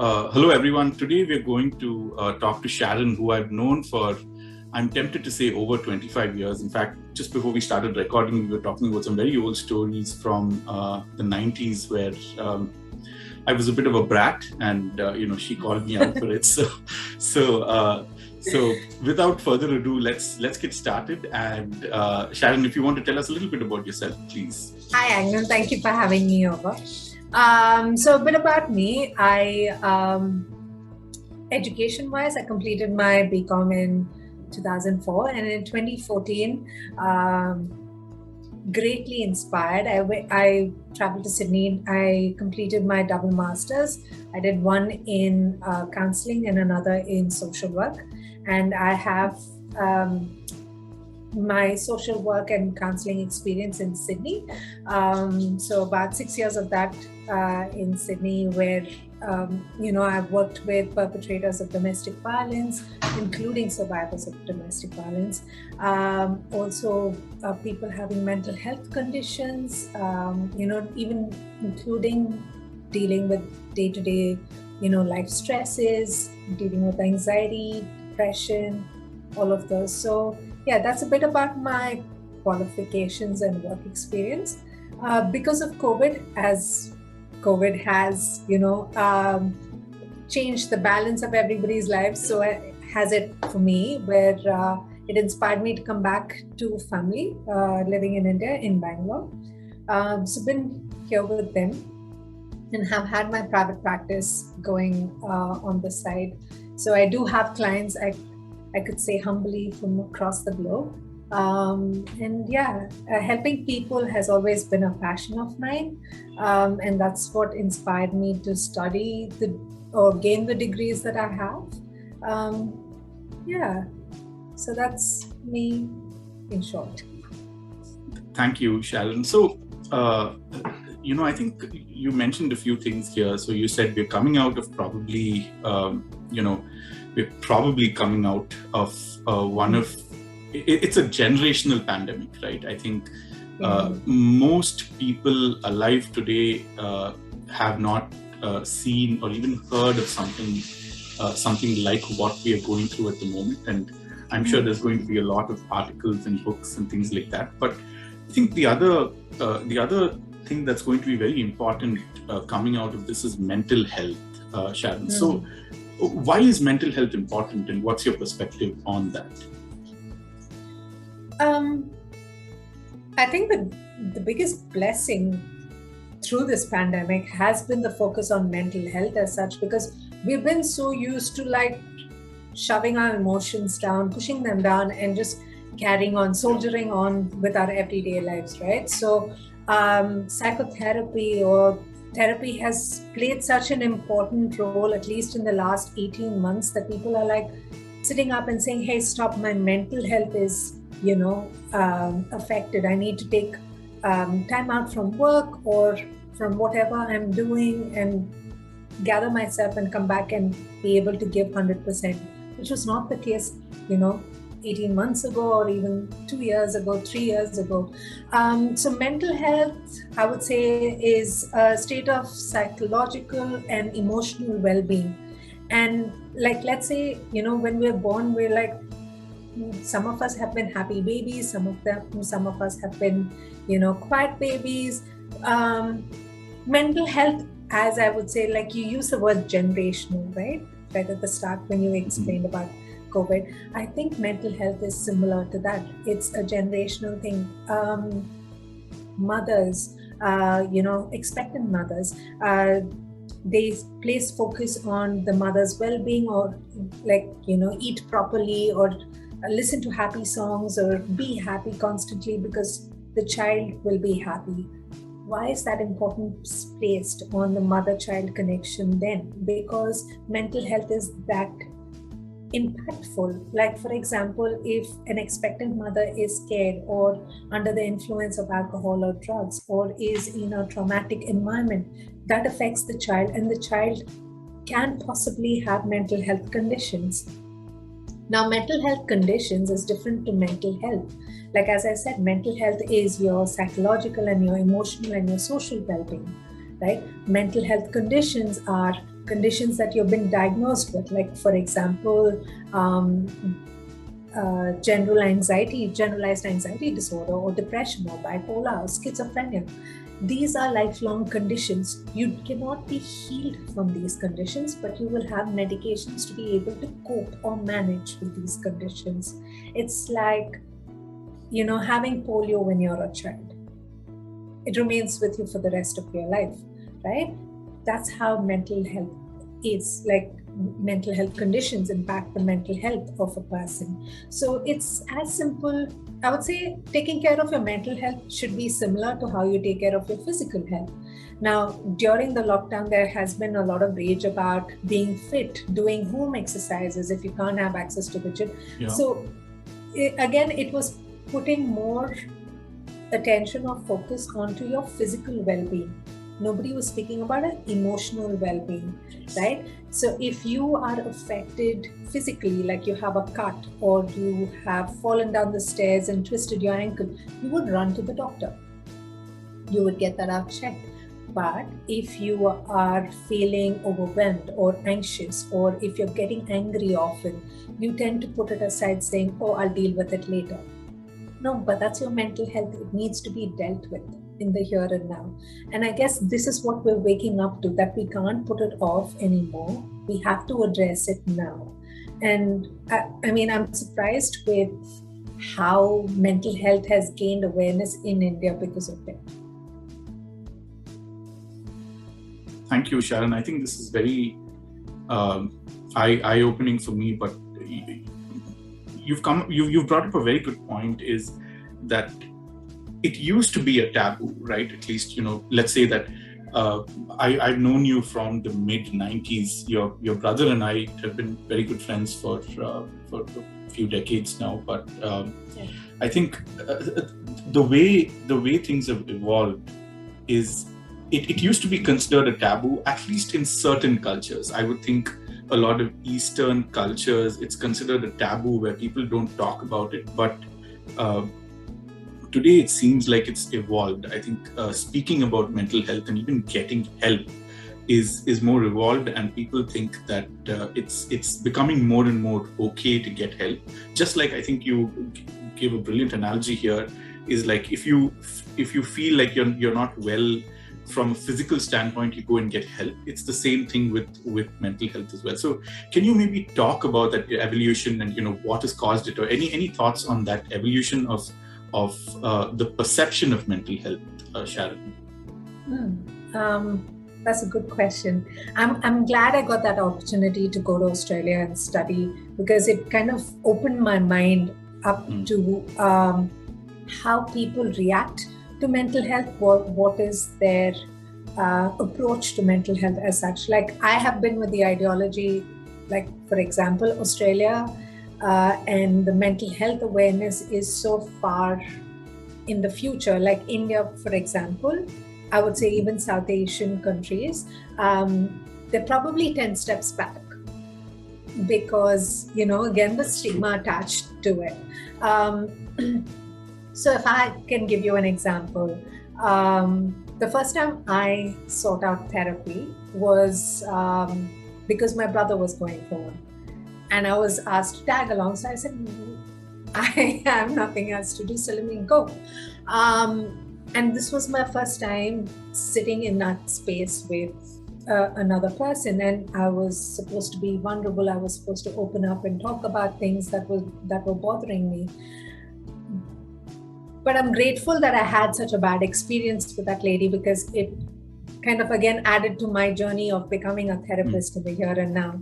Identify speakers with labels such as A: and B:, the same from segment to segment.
A: Hello everyone. Today we're going to talk to Sharon, who I've known for, I'm tempted to say, over 25 years. In fact, just before we started recording, we were talking about some very old stories from the 90s where I was a bit of a brat, and she called me out for it. So without further ado, let's get started. And Sharon, if you want to tell us a little bit about yourself, please.
B: Hi, Agnan. Thank you for having me over. So a bit about me. Education-wise, I completed my BCom in 2004, and in 2014, greatly inspired, I traveled to Sydney. I completed my double masters. I did one in counselling and another in social work, and I have my social work and counselling experience in Sydney. So about 6 years of that in Sydney, where I've worked with perpetrators of domestic violence, including survivors of domestic violence, also people having mental health conditions, even including dealing with day-to-day, life stresses, dealing with anxiety, depression, all of those. So yeah, that's a bit about my qualifications and work experience. Because of COVID, as COVID has, changed the balance of everybody's lives, so it has it for me, where it inspired me to come back to family, living in India, in Bangalore. So been here with them and have had my private practice going on the side. So I do have clients, I could say humbly, from across the globe. Helping people has always been a passion of mine. And that's what inspired me to study or gain the degrees that I have. So that's me in short.
A: Thank you, Sharon. So, I think you mentioned a few things here. So you said we're coming out of probably, we're probably coming out of it's a generational pandemic, right? I think most people alive today have not seen or even heard of something like what we are going through at the moment. And I'm sure there's going to be a lot of articles and books and things like that. But I think the other thing that's going to be very important coming out of this is mental health, Sharon. So why is mental health important, and what's your perspective on that?
B: I think the biggest blessing through this pandemic has been the focus on mental health as such, because we've been so used to shoving our emotions down, pushing them down, and just carrying on, soldiering on with our everyday lives, right? So psychotherapy or therapy has played such an important role, at least in the last 18 months, that people are sitting up and saying, hey, stop, my mental health is affected. I need to take time out from work or from whatever I'm doing and gather myself and come back and be able to give 100%, which was not the case, 18 months ago, or even 2 years ago, 3 years ago. So mental health, I would say, is a state of psychological and emotional well-being. And let's say, when we're born, we're some of us have been happy babies, some of us have been, quiet babies. Mental health, as I would say, you use the word generational, right at the start when you explained about COVID. I think mental health is similar to that. It's a generational thing. Mothers, expectant mothers, they place focus on the mother's well-being, or eat properly, or listen to happy songs, or be happy constantly because the child will be happy. Why is that importance placed on the mother-child connection then? Because mental health is that impactful. For example, if an expectant mother is scared or under the influence of alcohol or drugs, or is in a traumatic environment, that affects the child, and the child can possibly have mental health conditions. Now, mental health conditions is different to mental health. As I said, mental health is your psychological and your emotional and your social well-being. right? Mental health conditions are conditions that you've been diagnosed with, like, for example, generalized anxiety disorder, or depression, or bipolar, or schizophrenia. These are lifelong conditions. You cannot be healed from these conditions, but you will have medications to be able to cope or manage with these conditions. It's like, having polio when you're a child. It remains with you for the rest of your life, right? That's how mental health is. Like, mental health conditions impact the mental health of a person. So it's as simple. I would say taking care of your mental health should be similar to how you take care of your physical health. Now, during the lockdown, there has been a lot of rage about being fit, doing home exercises if you can't have access to the gym.
A: Yeah.
B: So again, it was putting more attention or focus onto your physical well-being. Nobody was speaking about an emotional well-being, right? So if you are affected physically, like you have a cut or you have fallen down the stairs and twisted your ankle, you would run to the doctor. You would get that out checked. But if you are feeling overwhelmed or anxious, or if you're getting angry often, you tend to put it aside saying, oh, I'll deal with it later. No, but that's your mental health. It needs to be dealt with in the here and now. And I guess this is what we're waking up to, that we can't put it off anymore. We have to address it now. And I'm surprised with how mental health has gained awareness in India because of it.
A: Thank you, Sharon. I think this is very eye-opening for me, but you've brought up a very good point, is that it used to be a taboo, right? At least, let's say that I've known you from the mid-90s. Your brother and I have been very good friends for a few decades now. But I think the way things have evolved is it used to be considered a taboo, at least in certain cultures. I would think a lot of Eastern cultures, it's considered a taboo where people don't talk about it. But today it seems like it's evolved. I think speaking about mental health and even getting help is more evolved, and people think that it's becoming more and more okay to get help. Just like I think you gave a brilliant analogy here, is like if you feel like you're not well from a physical standpoint, you go and get help. It's the same thing with mental health as well. So can you maybe talk about that evolution and what has caused it, or any thoughts on that evolution of the perception of mental health, Sharon?
B: That's a good question. I'm glad I got that opportunity to go to Australia and study, because it kind of opened my mind up to how people react to mental health. What is their approach to mental health as such? Like, I have been with the ideology, like, for example, Australia, and the mental health awareness is so far in the future. Like India, for example, I would say even South Asian countries, they're probably 10 steps back, because, again, the stigma attached to it. So if I can give you an example, the first time I sought out therapy was because my brother was going for one, and I was asked to tag along. So I said, I have nothing else to do, so let me go. And this was my first time sitting in that space with another person, and I was supposed to be vulnerable. I was supposed to open up and talk about things that were bothering me. But I'm grateful that I had such a bad experience with that lady, because it kind of, again, added to my journey of becoming a therapist in the here and now.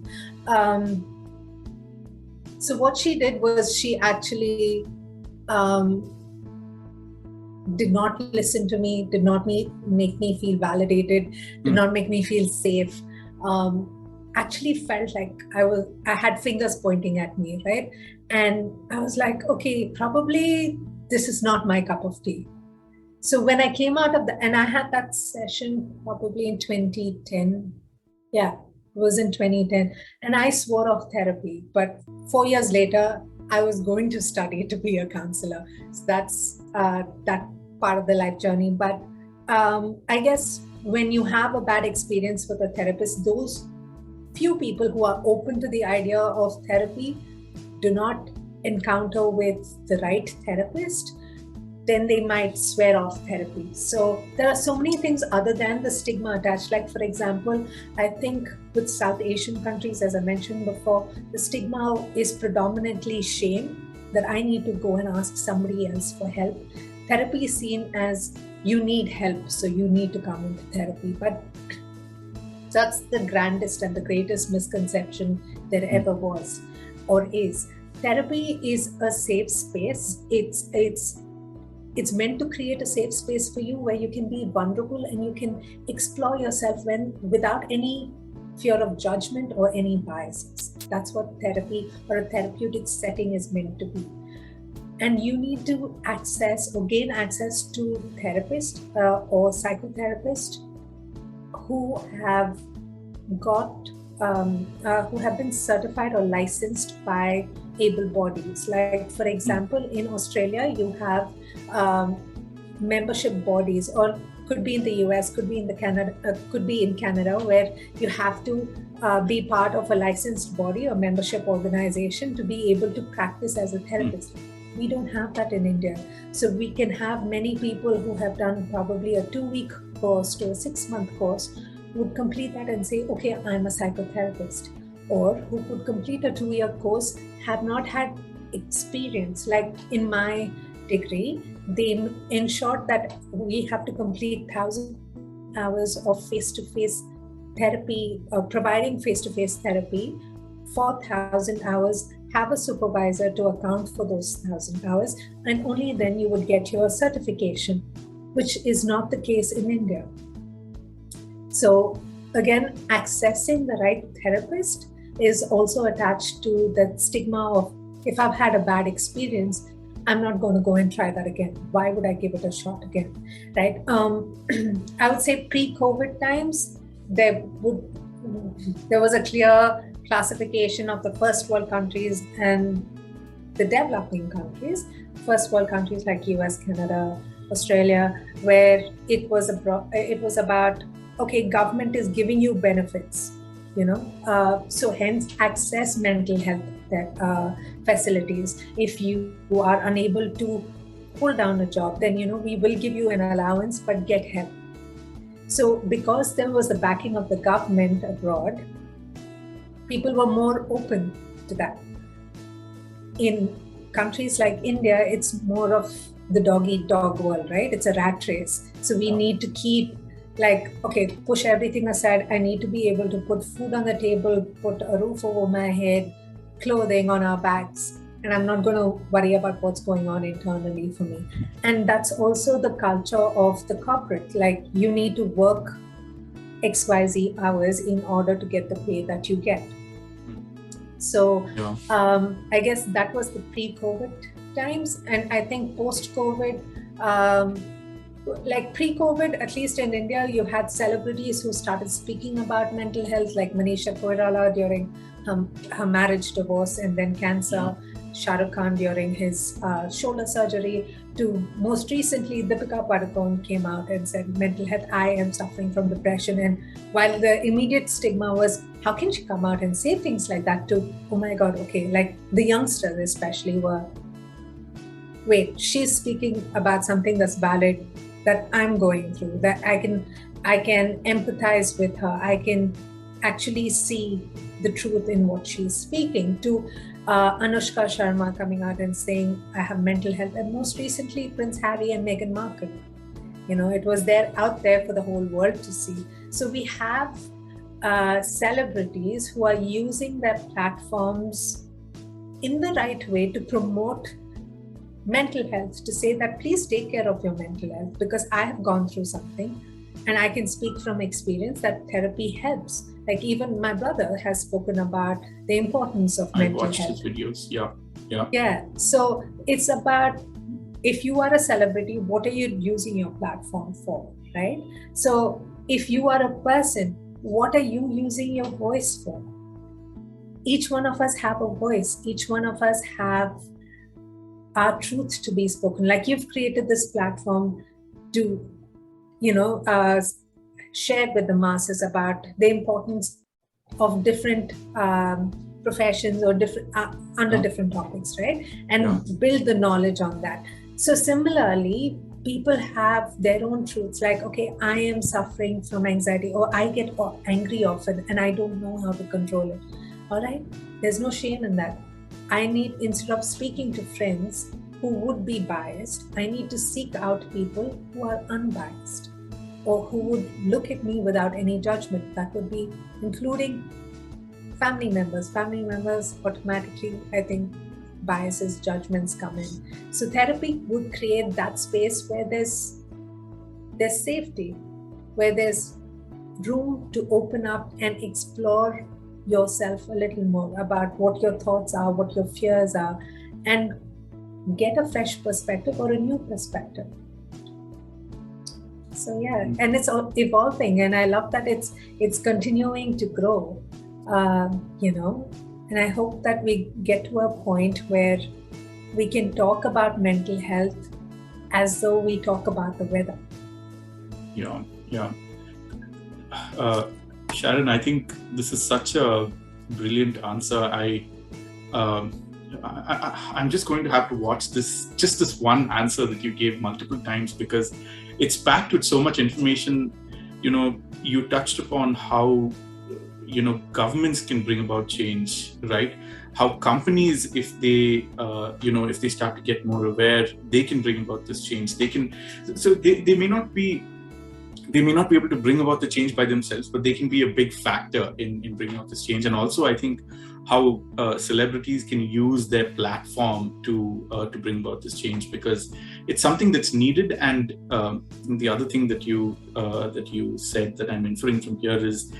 B: So what she did was, she actually did not listen to me, did not make me feel validated, did not make me feel safe. Actually felt like I had fingers pointing at me, right? And I was like, okay, probably this is not my cup of tea. So when I came out of and I had that session probably in 2010. Yeah, it was in 2010. And I swore off therapy. But 4 years later, I was going to study to be a counselor. So that's that part of the life journey. But I guess when you have a bad experience with a therapist, those few people who are open to the idea of therapy do not encounter with the right therapist, then they might swear off therapy. So there are so many things other than the stigma attached. Like, for example, I think with South Asian countries, as I mentioned before, the stigma is predominantly shame, that I need to go and ask somebody else for help. Therapy is seen as you need help, so you need to come into therapy. But that's the grandest and the greatest misconception there ever was or is. Therapy is a safe space. It's meant to create a safe space for you where you can be vulnerable and you can explore yourself without any fear of judgment or any biases. That's what therapy or a therapeutic setting is meant to be. And you need to access or gain access to therapists or psychotherapists who have who have been certified or licensed by able bodies. Like, for example, in Australia, you have membership bodies, or could be in the US, could be in Canada, where you have to be part of a licensed body or membership organization to be able to practice as a therapist. We don't have that in India. So we can have many people who have done probably a 2-week course to a 6-month course would complete that and say, okay, I'm a psychotherapist. Or who could complete a 2-year course, have not had experience. Like in my degree, they ensured that we have to complete 1,000 hours of face-to-face therapy, providing face-to-face therapy for 1,000 hours, have a supervisor to account for those 1,000 hours, and only then you would get your certification, which is not the case in India. So again, accessing the right therapist is also attached to the stigma of, if I've had a bad experience, I'm not going to go and try that again. Why would I give it a shot again, right? I would say pre-COVID times, there was a clear classification of the first world countries and the developing countries. First world countries like US, Canada, Australia, where it was about, okay, government is giving you benefits, so hence access mental health facilities. If you are unable to hold down a job, then we will give you an allowance, but get help. So because there was the backing of the government abroad, people were more open to that. In countries like India, it's more of the dog-eat-dog world, right? It's a rat race. So we need to keep push everything aside. I need to be able to put food on the table, put a roof over my head, clothing on our backs, and I'm not going to worry about what's going on internally for me. And that's also the culture of the corporate. Like, you need to work XYZ hours in order to get the pay that you get. So I guess that was the pre-COVID times. And I think post-COVID, like pre-COVID, at least in India, you had celebrities who started speaking about mental health, like Manisha Koirala during her marriage divorce and then cancer, Shah Rukh Khan during his shoulder surgery, to most recently Deepika Padukone came out and said, mental health, I am suffering from depression. And while the immediate stigma was, how can she come out and say things like that, to, oh my God, okay, like the youngsters especially were, wait, she's speaking about something that's valid, that I'm going through, that I can empathize with her. I can actually see the truth in what she's speaking. To Anushka Sharma coming out and saying, I have mental health. And most recently, Prince Harry and Meghan Markle. It was out there for the whole world to see. So we have celebrities who are using their platforms in the right way to promote mental health, to say that please take care of your mental health, because I have gone through something and I can speak from experience that therapy helps. Like, even my brother has spoken about the importance of mental health. I watched
A: his videos.
B: Yeah. So it's about, if you are a celebrity, what are you using your platform for, right? So if you are a person, what are you using your voice for? Each one of us have a voice. Each one of us have our truth to be spoken. Like, you've created this platform to, shared with the masses about the importance of different professions or different under different topics, right? And build the knowledge on that. So similarly, people have their own truths, like, okay, I am suffering from anxiety, or I get angry often and I don't know how to control it. All right, there's no shame in that. I need, instead of speaking to friends who would be biased, I need to seek out people who are unbiased, or who would look at me without any judgment. That would be including family members. Family members automatically, I think, biases, judgments come in. So therapy would create that space where there's safety, where there's room to open up and explore yourself a little more about what your thoughts are, what your fears are, and get a fresh perspective or a new perspective. So yeah, and it's evolving, and I love that it's continuing to grow, and I hope that we get to a point where we can talk about mental health as though we talk about the weather.
A: Yeah. Sharon, I think this is such a brilliant answer. I'm just going to have to watch this one answer that you gave multiple times, because it's packed with so much information. You touched upon how governments can bring about change, right? How companies, if they start to get more aware, they can bring about this change. They may not be able to bring about the change by themselves, but they can be a big factor in bringing out this change. And also, I think how celebrities can use their platform to bring about this change, because it's something that's needed. And the other thing that you said that I'm inferring from here is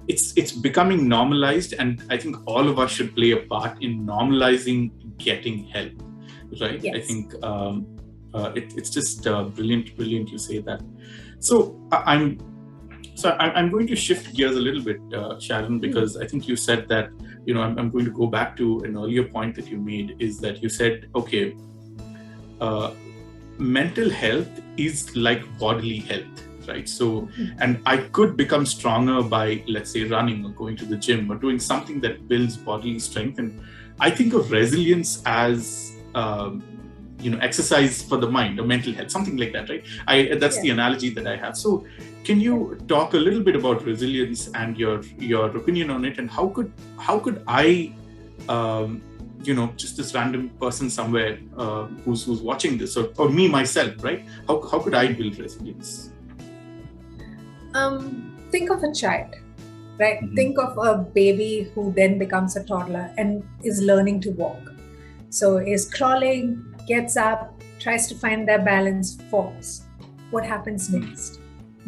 A: it's becoming normalized, and I think all of us should play a part in normalizing getting help, right?
B: Yes.
A: I think it's just brilliant you say that. So I'm going to shift gears a little bit, Sharon, because I think you said that, I'm going to go back to an earlier point that you made, is that you said, okay, mental health is like bodily health, right? So, and I could become stronger by, let's say, running or going to the gym or doing something that builds bodily strength. And I think of resilience as, exercise for the mind or mental health, something like that, right? That's the analogy that I have. So can you talk a little bit about resilience and your opinion on it, and how could I, just this random person somewhere who's watching this, or me myself, right? How could I build resilience?
B: Think of a child, right? Mm-hmm. Think of a baby who then becomes a toddler and is learning to walk. So is crawling, gets up, tries to find their balance, falls. What happens next?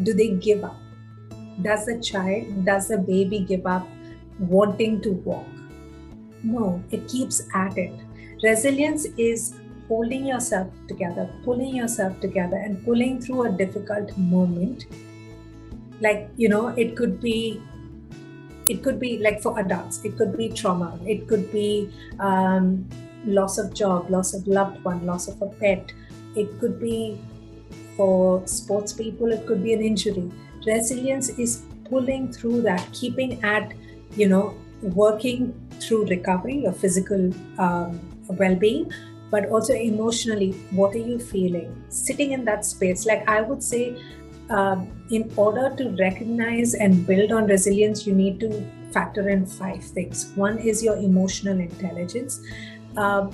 B: Do they give up? Does the baby give up wanting to walk? No, it keeps at it. Resilience is holding yourself together, pulling yourself together, and pulling through a difficult moment. Like, it could be like, for adults, it could be trauma, it could be loss of job, loss of loved one, loss of a pet. It could be, for sports people, it could be an injury. Resilience is pulling through that, keeping at, working through recovery, your physical well-being, but also emotionally. What are you feeling? Sitting in that space. Like, I would say, in order to recognize and build on resilience, you need to factor in 5 things. One is your emotional intelligence.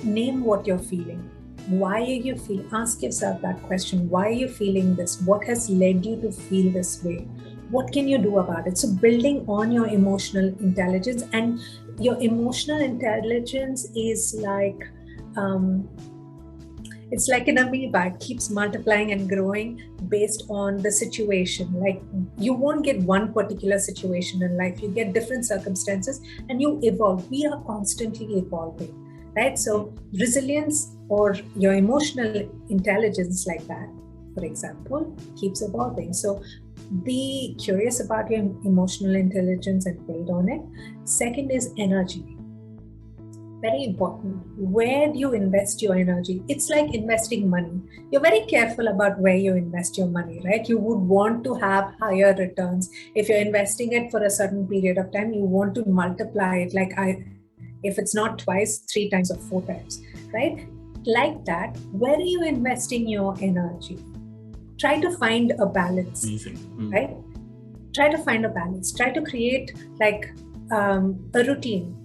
B: Name what you're feeling. Why are you feeling? Ask yourself that question. Why are you feeling this? What has led you to feel this way? What can you do about it? So building on your emotional intelligence, and your emotional intelligence is like, it's like an amoeba. It keeps multiplying and growing based on the situation. Like, you won't get one particular situation in life. You get different circumstances and you evolve. We are constantly evolving, right? So resilience, or your emotional intelligence, like that, for example, keeps evolving. So be curious about your emotional intelligence and build on it. Second is energy. Very important. Where do you invest your energy? It's like investing money. You're very careful about where you invest your money, right? You would want to have higher returns. If you're investing it for a certain period of time, you want to multiply it if it's not twice, 3 times or 4 times, right? Like that, where are you investing your energy? Try to find a balance, right? Try to find a balance. Try to create a routine.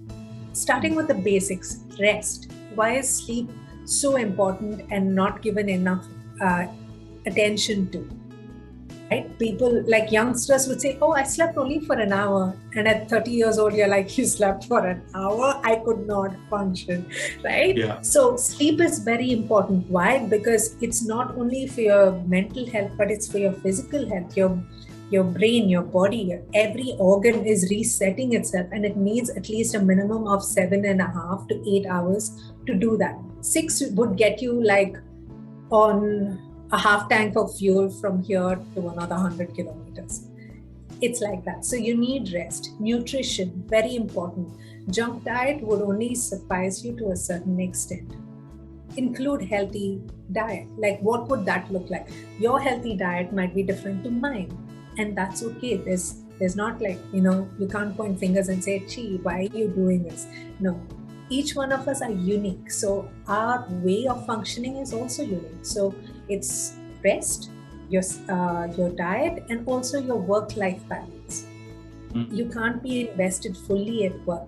B: Starting with the basics, rest. Why is sleep so important and not given enough attention to? Right? People like youngsters would say, oh, I slept only for an hour. And at 30 years old, you're like, you slept for an hour? I could not function, right?
A: Yeah.
B: So sleep is very important. Why? Because it's not only for your mental health, but it's for your physical health, your brain, your body, every organ is resetting itself, and it needs at least a minimum of 7.5 to 8 hours to do that. 6 would get you on a half tank of fuel from here to another 100 kilometers. It's like that. So you need rest. Nutrition, very important. Junk diet would only suffice you to a certain extent. Include healthy diet. Like, what would that look like? Your healthy diet might be different to mine. And that's okay. There's not you can't point fingers and say, gee, why are you doing this? No, each one of us are unique. So our way of functioning is also unique. So it's rest, your diet, and also your work-life balance. You can't be invested fully at work.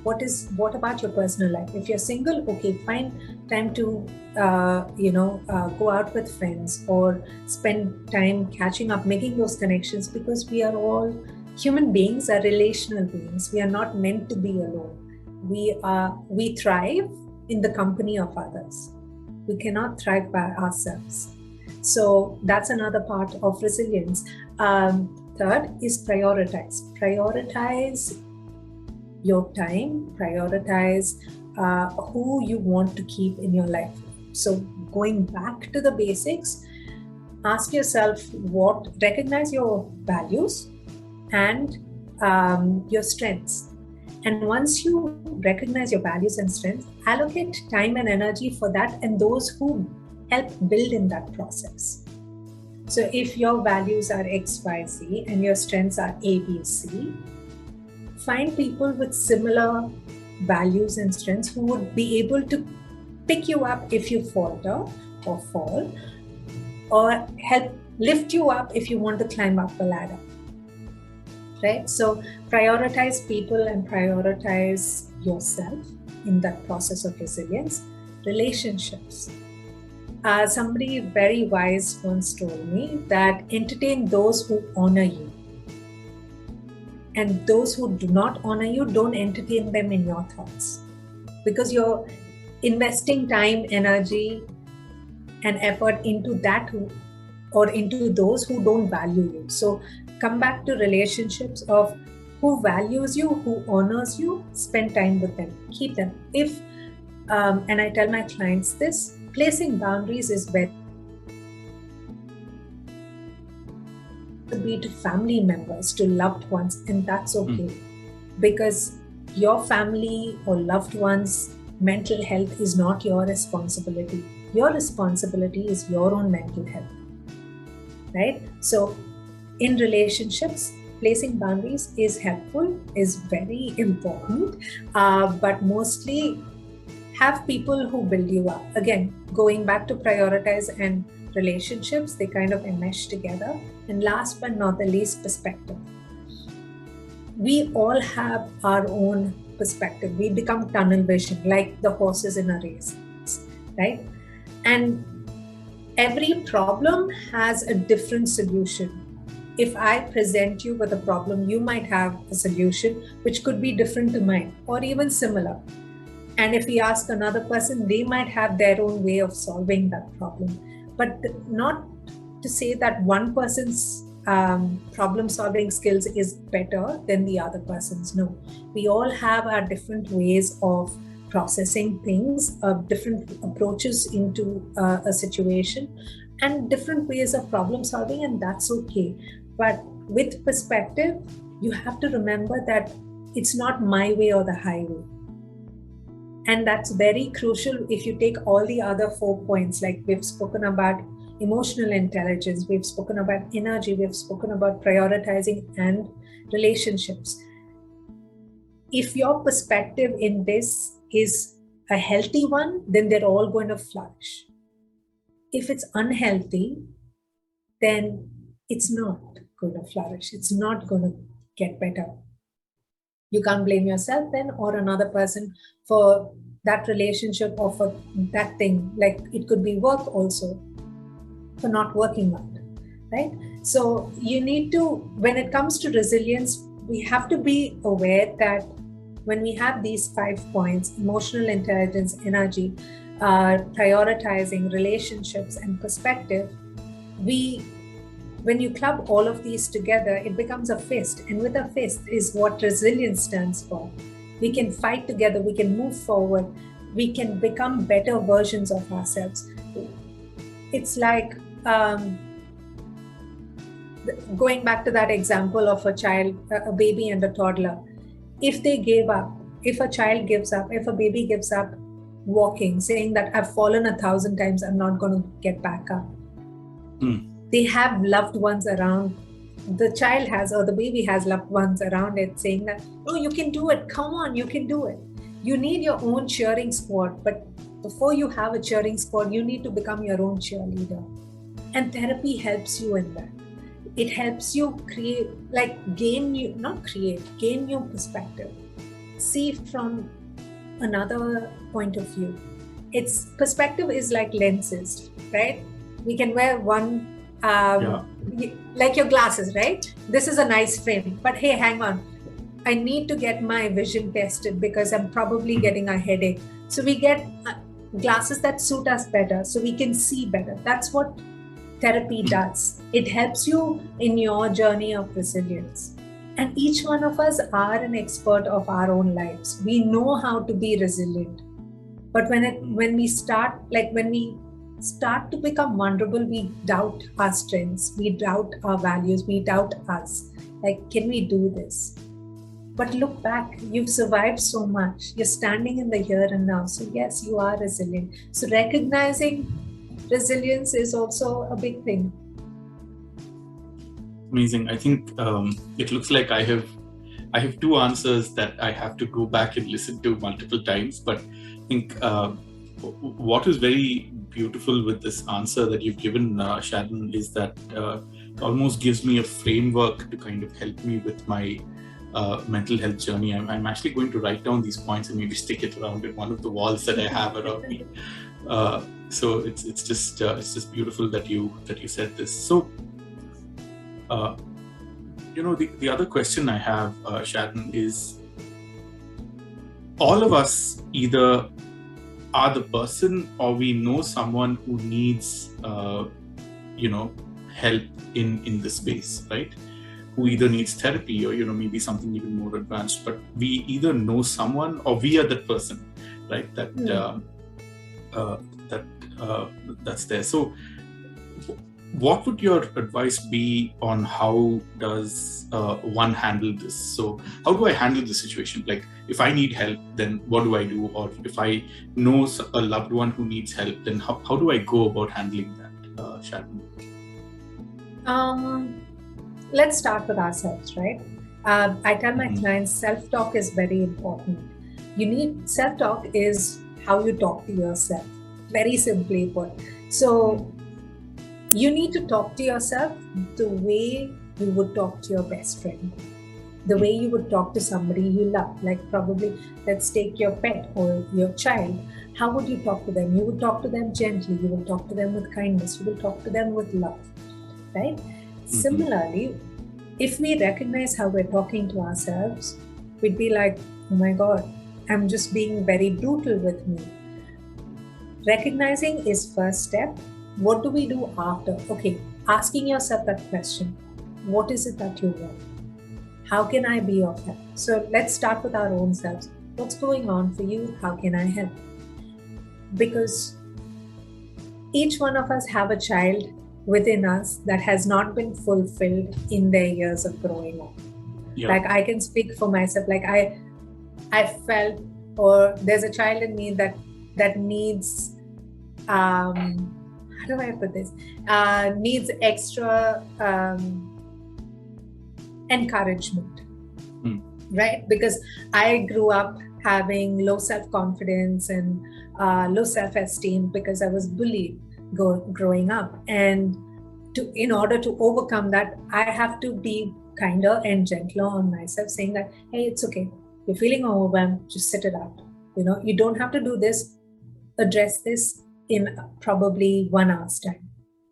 B: What about your personal life? If you're single, okay, find time to go out with friends or spend time catching up, making those connections, because we are all human beings, are relational beings. We are not meant to be alone. We thrive in the company of others. We cannot thrive by ourselves. So that's another part of resilience. Third is prioritize. Prioritize your time, prioritize who you want to keep in your life. So going back to the basics, ask yourself recognize your values and your strengths. And once you recognize your values and strengths, allocate time and energy for that and those who help build in that process. So if your values are X, Y, Z and your strengths are A, B, C, find people with similar values and strengths who would be able to pick you up if you falter or fall, or help lift you up if you want to climb up the ladder. Right? So prioritize people and prioritize yourself in that process of resilience. Relationships. Somebody very wise once told me that entertain those who honor you. And those who do not honor you, don't entertain them in your thoughts. Because you're investing time, energy, and effort into that or into those who don't value you. So come back to relationships of who values you, who honors you, spend time with them, keep them. And I tell my clients this, placing boundaries is better to be to family members, to loved ones, and that's okay. Because your family or loved ones' mental health is not your responsibility. Your responsibility is your own mental health, right? So in relationships, placing boundaries is helpful, is very important, but mostly have people who build you up. Again, going back to prioritize and relationships, they kind of enmesh together. And last but not the least, perspective. We all have our own perspective. We become tunnel vision, like the horses in a race, right? And every problem has a different solution. If I present you with a problem, you might have a solution which could be different to mine or even similar. And if we ask another person, they might have their own way of solving that problem. But not to say that one person's problem-solving skills is better than the other person's. No, we all have our different ways of processing things, different approaches into a situation, and different ways of problem-solving, and that's okay. But with perspective, you have to remember that it's not my way or the highway. And that's very crucial if you take all the other 4 points, like we've spoken about emotional intelligence, we've spoken about energy, we've spoken about prioritizing and relationships. If your perspective in this is a healthy one, then they're all going to flourish. If it's unhealthy, then it's not going to flourish. It's not going to get better. You can't blame yourself then or another person for that relationship or for that thing. Like it could be work also, for not working out, right? So you need to, when it comes to resilience, we have to be aware that when we have these 5 points, emotional intelligence, energy, prioritizing, relationships, and perspective, when you club all of these together, it becomes a fist. And with a fist is what resilience stands for. We can fight together, we can move forward, we can become better versions of ourselves. It's like going back to that example of a child, a baby and a toddler. If they gave up, if a child gives up, if a baby gives up walking, saying that I've fallen 1,000 times, I'm not going to get back up. They have loved ones around. The child has, or the baby has loved ones around it saying that, oh, you can do it. Come on, you can do it. You need your own cheering squad. But before you have a cheering squad, you need to become your own cheerleader. And therapy helps you in that. It helps you gain new perspective. See from another point of view. Its perspective is like lenses, right? We can wear one, like your glasses, right? This is a nice frame, but hey, hang on. I need to get my vision tested because I'm probably getting a headache. So we get glasses that suit us better so we can see better. That's what therapy does. It helps you in your journey of resilience. And each one of us are an expert of our own lives. We know how to be resilient. But when we start to become vulnerable, we doubt our strengths, we doubt our values, we doubt us. Like, can we do this? But look back, you've survived so much. You're standing in the here and now. So yes, you are resilient. So recognizing resilience is also a big thing.
A: Amazing. I think it looks like I have 2 answers that I have to go back and listen to multiple times. But I think what is very beautiful with this answer that you've given, Sharon, is that it almost gives me a framework to kind of help me with my mental health journey. I'm actually going to write down these points and maybe stick it around in one of the walls that I have around me. So it's just beautiful that you said this. So the other question I have, Sharon, is all of us either are the person or we know someone who needs help in this space, right? Who either needs therapy or maybe something even more advanced, but we either know someone or we are that person, right? That's there. So what would your advice be on how does one handle this? So how do I handle the situation? Like, if I need help, then what do I do? Or if I know a loved one who needs help, then how do I go about handling that, Sharon?
B: Let's start with ourselves, right? I tell my clients, self-talk is very important. Self-talk is how you talk to yourself, very simply put. So you need to talk to yourself the way you would talk to your best friend, the way you would talk to somebody you love. Like, probably, let's take your pet or your child. How would you talk to them? You would talk to them gently. You will talk to them with kindness. You will talk to them with love, right? Similarly, if we recognize how we're talking to ourselves, we'd be like, oh my God, I'm just being very brutal with me. Recognizing is first step. What do we do after? Okay, asking yourself that question. What is it that you want? How can I be of help? So let's start with our own selves. What's going on for you? How can I help? Because each one of us have a child within us that has not been fulfilled in their years of growing up. Yeah. Like, I can speak for myself. Like, I felt, or there's a child in me that needs, how do I put this? Needs extra encouragement, right? Because I grew up having low self-confidence and low self-esteem because I was bullied growing up. And in order to overcome that, I have to be kinder and gentler on myself, saying that, hey, it's okay. You're feeling overwhelmed, just sit it out. You don't have to do this. Address this in probably 1 hour's time.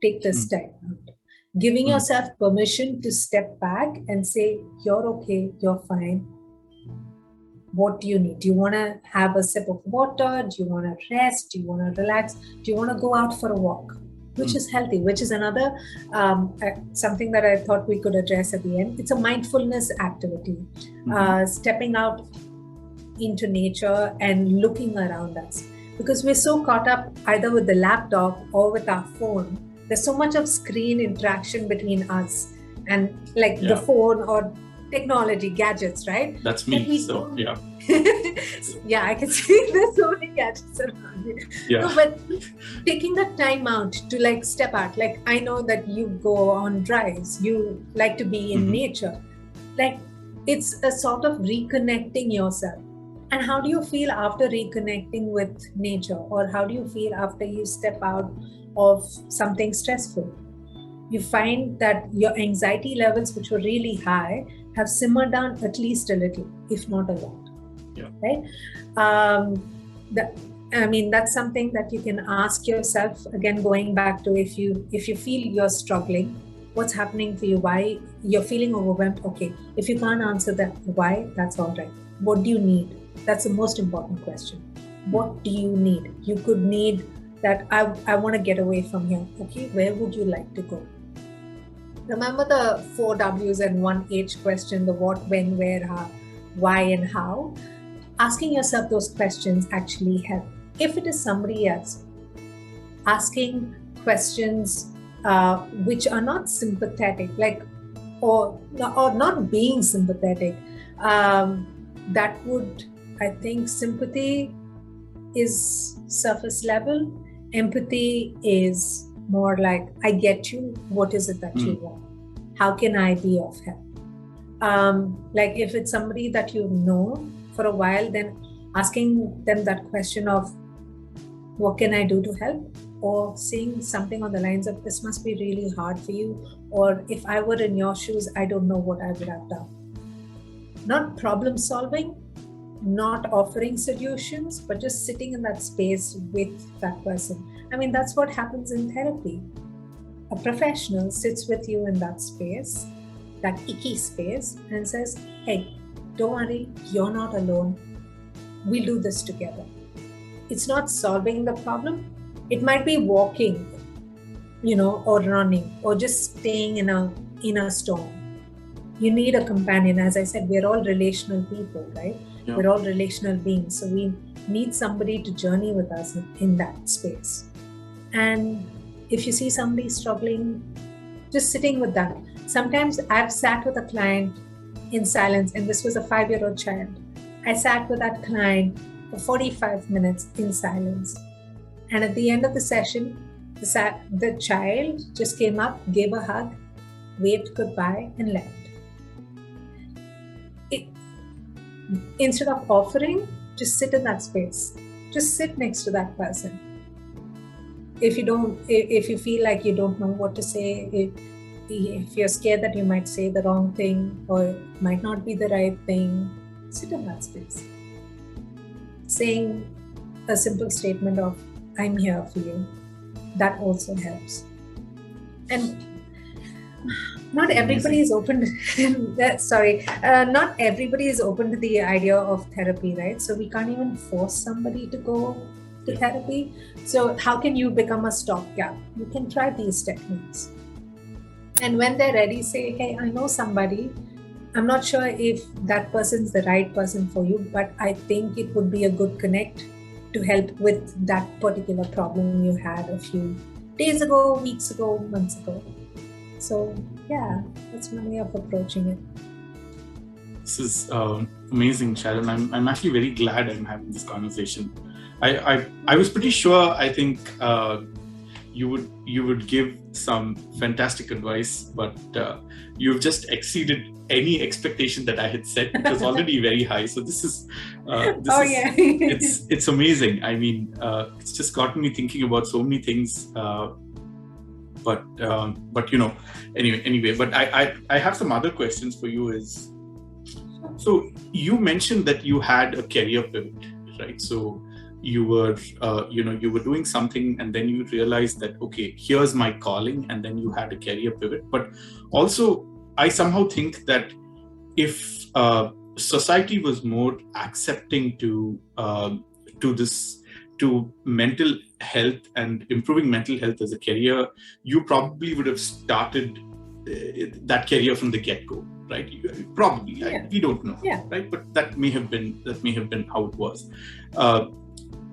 B: Take this time out. Giving yourself permission to step back and say, you're okay, you're fine. What do you need? Do you want to have a sip of water? Do you want to rest? Do you want to relax? Do you want to go out for a walk? Which is healthy, which is another something that I thought we could address at the end. It's a mindfulness activity. Stepping out into nature and looking around us. Because we're so caught up either with the laptop or with our phone. There's so much of screen interaction between us and the phone or technology, gadgets, right?
A: That's me, so yeah.
B: Yeah, I can see there's so many gadgets around you.
A: Yeah.
B: No, but taking the time out to step out, I know that you go on drives, you like to be in nature. It's a sort of reconnecting yourself. And how do you feel after reconnecting with nature? Or how do you feel after you step out of something stressful? You find that your anxiety levels, which were really high, have simmered down at least a little, if not a lot.
A: Yeah.
B: Right? That's something that you can ask yourself, again, going back to if you feel you're struggling, what's happening for you, why you're feeling overwhelmed. Okay, if you can't answer that why, that's all right. What do you need? That's the most important question. What do you need? You could need that I want to get away from here. Okay, where would you like to go? Remember the 4 W's and 1 H question, the what, when, where, how, why, and how. Asking yourself those questions actually help. If it is somebody else, asking questions which are not sympathetic, or not being sympathetic, that would, I think, sympathy is surface level. Empathy is more like, I get you. What is it that you want? How can I be of help? If it's somebody that you know for a while, then asking them that question of, what can I do to help? Or saying something on the lines of, this must be really hard for you. Or if I were in your shoes, I don't know what I would have done. Not problem solving, not offering solutions, but just sitting in that space with that person. That's what happens in therapy. A professional sits with you in that space, that icky space, and says, hey, don't worry, you're not alone. We'll do this together. It's not solving the problem. It might be walking, or running, or just staying in a storm. You need a companion. As I said, we're all relational people, right? Yeah. We're all relational beings. So we need somebody to journey with us in that space. And if you see somebody struggling, just sitting with that. Sometimes I've sat with a client in silence, and this was a 5-year-old child. I sat with that client for 45 minutes in silence. And at the end of the session, the child just came up, gave a hug, waved goodbye, and left. Instead of offering, just sit in that space. Just sit next to that person. If you feel like you don't know what to say, if you're scared that you might say the wrong thing or it might not be the right thing, sit in that space. Saying a simple statement of, I'm here for you, that also helps. And not everybody is open not everybody is open to the idea of therapy, right? So we can't even force somebody to go to therapy. So how can you become a stopgap? You can try these techniques. And when they're ready, say, hey, I know somebody. I'm not sure if that person's the right person for you, but I think it would be a good connect to help with that particular problem you had a few days ago, weeks ago, months ago. So yeah, that's my way of approaching it.
A: This is amazing, Sharon. I'm actually very glad I'm having this conversation. I was pretty sure, I think, you would give some fantastic advice, but you've just exceeded any expectation that I had set. It was already very high. So this is
B: yeah.
A: it's amazing. I mean, it's just gotten me thinking about so many things. But anyway. But I have some other questions for you. So you mentioned that you had a career pivot, right? So you were doing something, and then you realized that, okay, here's my calling, and then you had a career pivot. But also, I somehow think that if society was more accepting to mental health and improving mental health as a career, you probably would have started that career from the get-go, right? Probably, we don't know, right? But that may have been how it was.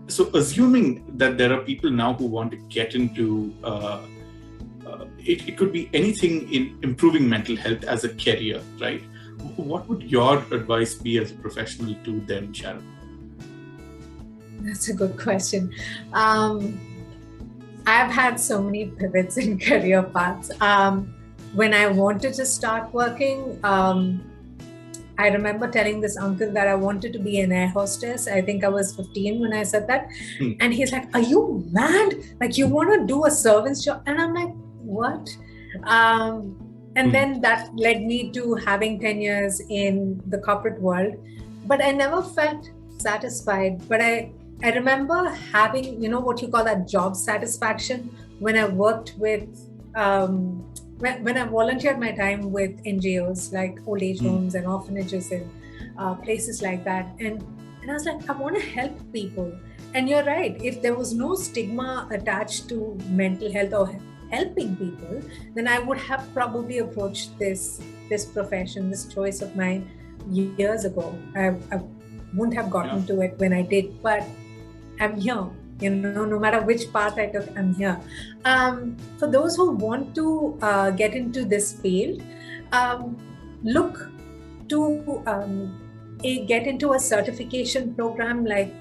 A: So assuming that there are people now who want to get into it could be anything in improving mental health as a career, right? What would your advice be as a professional to them, Sharon?
B: That's a good question. I've had so many pivots in career paths. When I wanted to start working, I remember telling this uncle that I wanted to be an air hostess. I think I was 15 when I said that. And he's like, "Are you mad? Like, you want to do a service job?" And I'm like, "What?" And then that led me to having 10 years in the corporate world. But I never felt satisfied. But I remember having, what you call that job satisfaction when I worked with when I volunteered my time with NGOs like old age homes and orphanages and places like that. And I was like, I want to help people. And you're right, if there was no stigma attached to mental health or helping people, then I would have probably approached this profession, this choice of mine years ago. I wouldn't have gotten to it when I did, but I'm here. No matter which path I took, I'm here. For those who want to get into this field, look to get into a certification program like,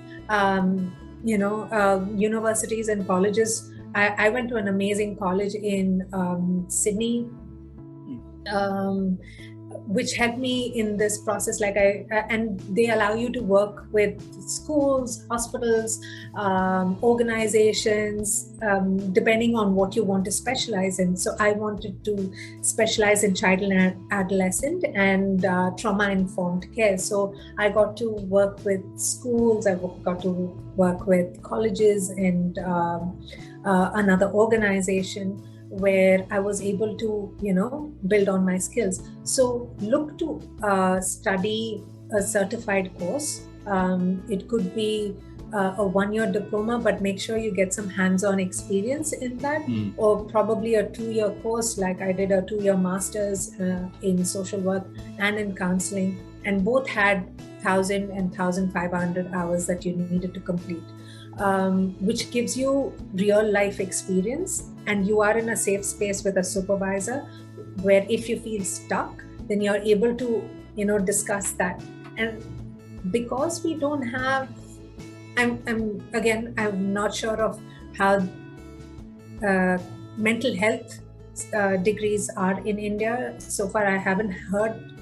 B: universities and colleges. I went to an amazing college in Sydney, which helped me in this process. And they allow you to work with schools, hospitals, organizations, depending on what you want to specialize in. So I wanted to specialize in child and adolescent and trauma-informed care. So I got to work with schools, I got to work with colleges and another organization, where I was able to, build on my skills. So look to study a certified course. It could be a 1-year diploma, but make sure you get some hands-on experience in that, or probably a 2-year course. Like I did a 2-year master's in social work and in counseling, and both had 1,000 and 1,500 hours that you needed to complete. Which gives you real life experience, and you are in a safe space with a supervisor, where if you feel stuck, then you're able to, discuss that. And because we don't have, I'm not sure of how mental health degrees are in India. So far, I haven't heard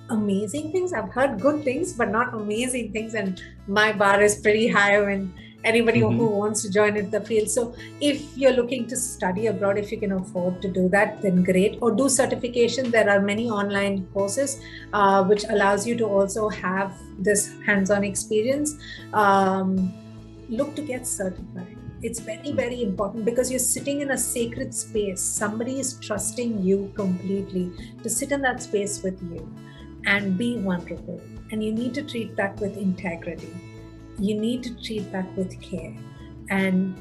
B: amazing things. I've heard good things, but not amazing things. And my bar is pretty high when anybody who wants to join into the field. So if you're looking to study abroad, if you can afford to do that, then great. Or do certification. There are many online courses which allows you to also have this hands-on experience. Look to get certified. It's very, very important, because you're sitting in a sacred space. Somebody is trusting you completely to sit in that space with you and be vulnerable. And you need to treat that with integrity. You need to treat that with care. And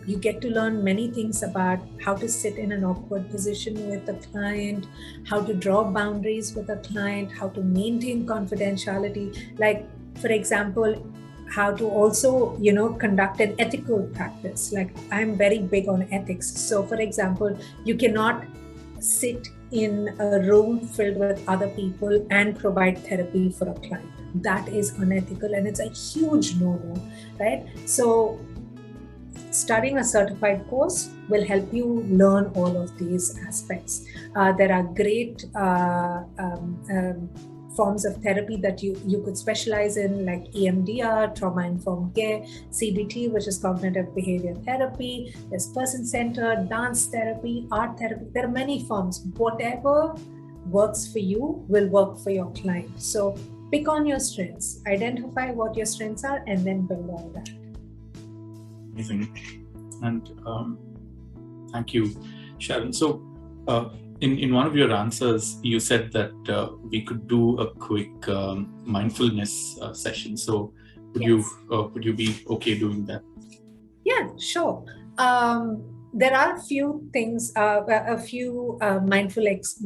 B: you get to learn many things about how to sit in an awkward position with a client, how to draw boundaries with a client, how to maintain confidentiality. Like, for example, how to also, conduct an ethical practice. Like, I'm very big on ethics. So, for example, you cannot sit in a room filled with other people and provide therapy for a client. That is unethical and it's a huge no-no, right? So studying a certified course will help you learn all of these aspects. There are great forms of therapy that you could specialize in, like EMDR, trauma-informed care, CBT, which is cognitive behavior therapy. There's person-centered, dance therapy, art therapy. There are many forms. Whatever works for you will work for your client. So pick on your strengths, identify what your strengths are, and then build on that.
A: Amazing. And thank you, Sharon. So in one of your answers, you said that we could do a quick mindfulness session. So would you be okay doing that?
B: Yeah, sure. There are a few things, a few mindfulness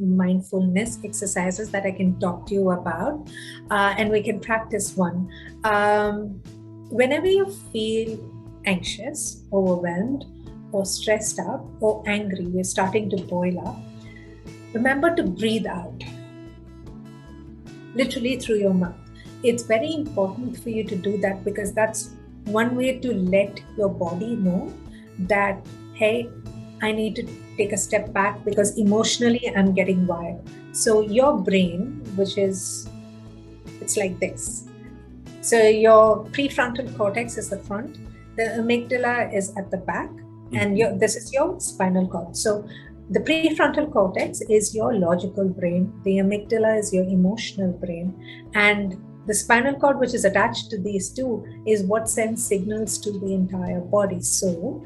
B: exercises that I can talk to you about, and we can practice one. Whenever you feel anxious, overwhelmed, or stressed out, or angry, you're starting to boil up, remember to breathe out, literally through your mouth. It's very important for you to do that because that's one way to let your body know that, hey, I need to take a step back because emotionally I'm getting wired. So your brain, it's like this. So your prefrontal cortex is the front, the amygdala is at the back, and this is your spinal cord. So the prefrontal cortex is your logical brain, the amygdala is your emotional brain, and the spinal cord, which is attached to these two, is what sends signals to the entire body. So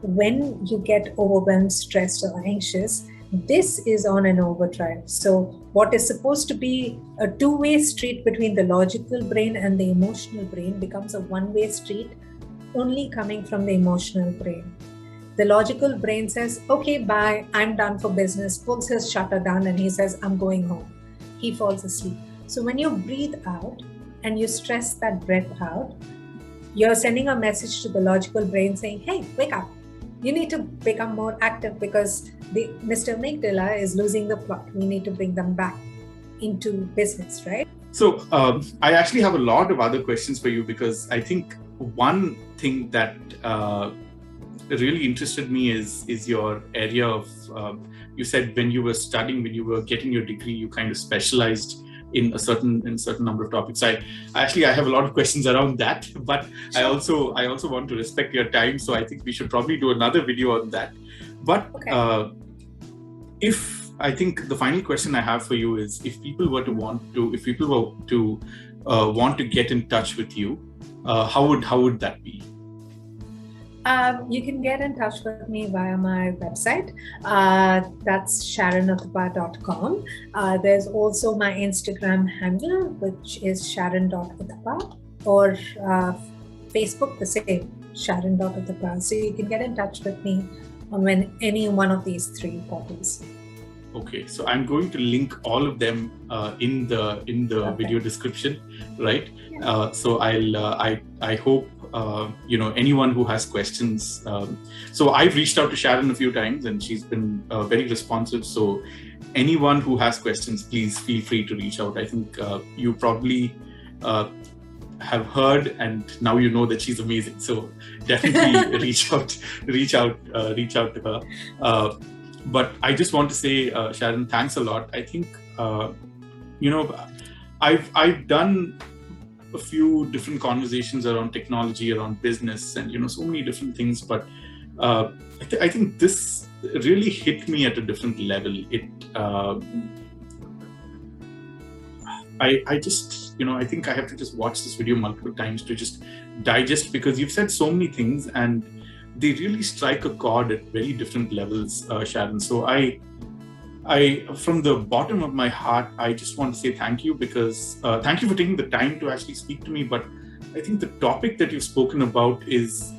B: when you get overwhelmed, stressed, or anxious, this is on an overdrive. So what is supposed to be a two-way street between the logical brain and the emotional brain becomes a one-way street only coming from the emotional brain. The logical brain says, okay, bye, I'm done for business, pulls his shutter down and he says, I'm going home. He falls asleep. So when you breathe out and you stress that breath out, you're sending a message to the logical brain saying, hey, wake up. You need to become more active because Mr. Amygdala is losing the plot. We need to bring them back into business, right?
A: So I actually have a lot of other questions for you because I think one thing that really interested me is your area of, you said when you were studying, when you were getting your degree, you kind of specialized in a certain number of topics. I have a lot of questions around that, but sure. I also want to respect your time, so I think we should probably do another video on that. But okay. I think the final question I have for you is, if people were to want to get in touch with you, how would that be?
B: You can get in touch with me via my website. That's sharonuthappa.com. There's also my Instagram handle, which is sharon.uthappa, or Facebook, the same, sharon.uthappa. So you can get in touch with me on any one of these three portals.
A: Okay, so I'm going to link all of them in the okay. video description, right? Yeah. So I hope anyone who has questions. So I've reached out to Sharon a few times and she's been very responsive. So anyone who has questions, please feel free to reach out. I think you probably have heard and now you know that she's amazing. So definitely reach out to her. But I just want to say, Sharon, thanks a lot. I think, I've done a few different conversations around technology, around business, and so many different things. But I think this really hit me at a different level. I just, I think I have to just watch this video multiple times to just digest, because you've said so many things and they really strike a chord at very different levels, Sharon. So I, from the bottom of my heart, I just want to say thank you, because thank you for taking the time to actually speak to me. But I think the topic that you've spoken about is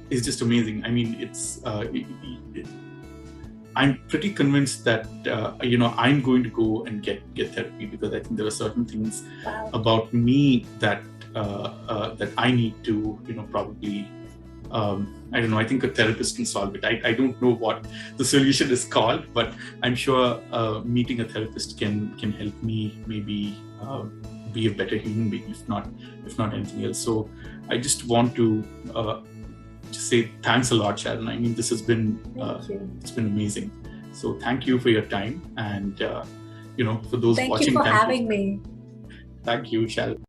A: just amazing. I mean, I'm pretty convinced that I'm going to go and get therapy, because I think there are certain things about me that I need to probably I don't know, I think a therapist can solve it. I don't know what the solution is called, but I'm sure meeting a therapist can help me maybe be a better human being, if not anything else. So I just want to just say thanks a lot, Sharon. I mean, this has been it's been amazing. So thank you for your time, and for those watching,
B: thank you for having me.
A: Thank you, Sharon.